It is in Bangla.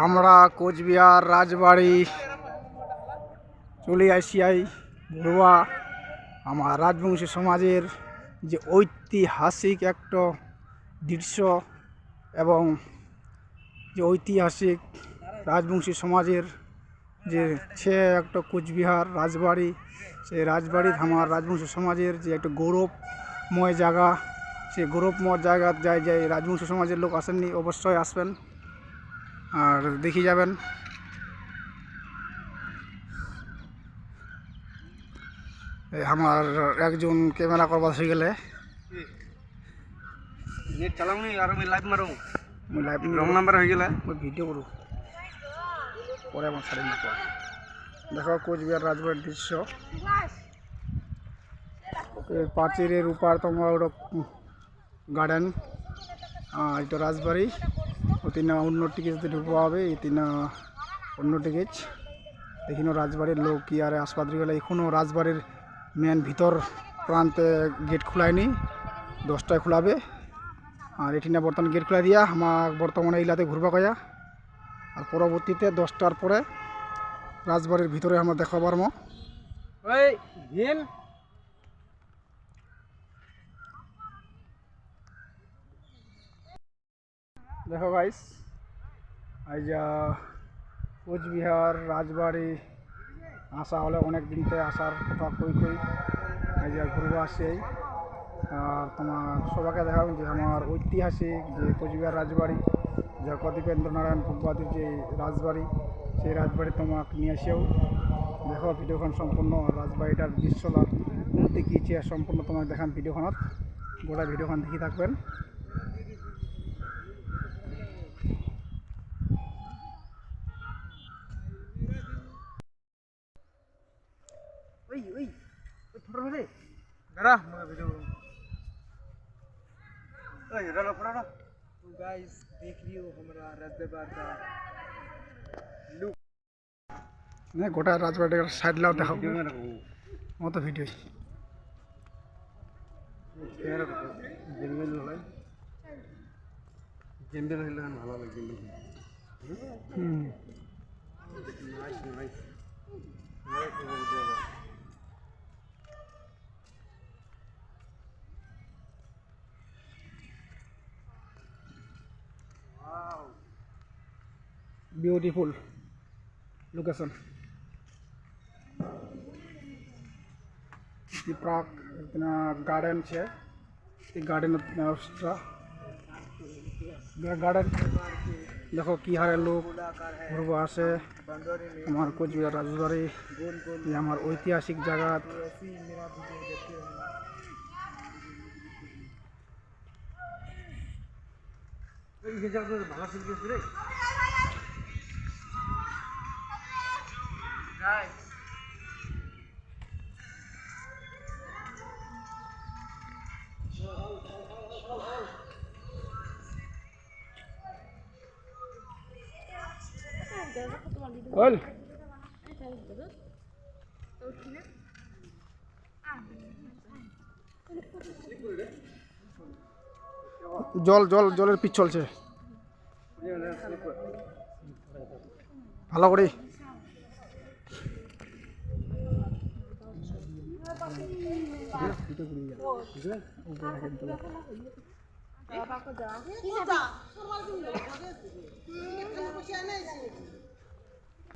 আমরা কোচবিহার রাজবাড়ি চলে আসিয়াই ঘুরবা আমার রাজবংশী সমাজের যে ঐতিহাসিক একটা দৃশ্য এবং যে ঐতিহাসিক রাজবংশী সমাজের যে একটা কোচবিহার রাজবাড়ি, সেই রাজবাড়ি আমার রাজবংশী সমাজের যে একটা গৌরবময় জায়গা, সেই গৌরবময় জায়গা যায় রাজবংশী সমাজের লোক আসেননি, অবশ্যই আসবেন আর দেখি যাবেন। আমার একজন ক্যামেরা করবা হয়ে গেলে নেট চালাও নি আর আমি লাইভ মারো, আমি লাইভ রং নাম্বার হয়ে গেলে আমি ভিডিও করব পরে আমার ছাড়ি নিতে দেখো কোচবিহার রাজবাড়ির দৃশ্য। প্রাচীরের উপার তোমার ওটা গার্ডেন, এটা রাজবাড়ি ওতিনা অন্য টিকিট যদি ঢুকবো হবে এতিনা অন্য টিকিট দেখিনো রাজবাড়ির লোক কি আর হাসপাতাল গেলে এখনও রাজবাড়ির মেন ভিতর প্রান্তে গেট খোলায়নি, 10টায় খোলাবে আর এটিনা বর্তমান গেট খোলা দিয়া আমার বর্তমানে এইলাতে ঘুরবা কয়া আর পরবর্তীতে 10টার পরে রাজবাড়ির ভিতরে আমরা দেখা পারবো। দেখো গাইস, আজ কোচবিহার রাজবাড়ি আসা হলে অনেক দিন থেকে আসার কথা কই আজ ঘুরবো আসে আর তোমার সবাইকে দেখাবো যে আমার ঐতিহাসিক যে কোচবিহার রাজবাড়ি জগদীপেন্দ্র নারায়ণ ভূপতির যে রাজবাড়ি, সেই রাজবাড়ি তোমাকে নিয়ে আসেও দেখো ভিডিওখন সম্পূর্ণ রাজবাড়িটার দৃশ্যলাভ কোনটি কী চেয়ে সম্পূর্ণ তোমাকে দেখান ভিডিওখনত, গোটা ভিডিওখন দেখি থাকবেন। गाइस देख रही हो हमारा राजदरबार का लुक না গোটা রাজবাড়িটার সাইড লাও দেখাও মতো ভিডিও জেন্ডেল হইলে ভালো লাগে। নাইস নাইস ब्यूटीफुल लोकेशन प्राक इतना गार्डन है, गार्डन गार्डन देखो कि हारे लोग घूरब आसे हमार कोचबिहार राजबाड़ी ये हमार ऐतिहासिक जगह। बोल জল জল জলের পিচ চলছে ভালো করে।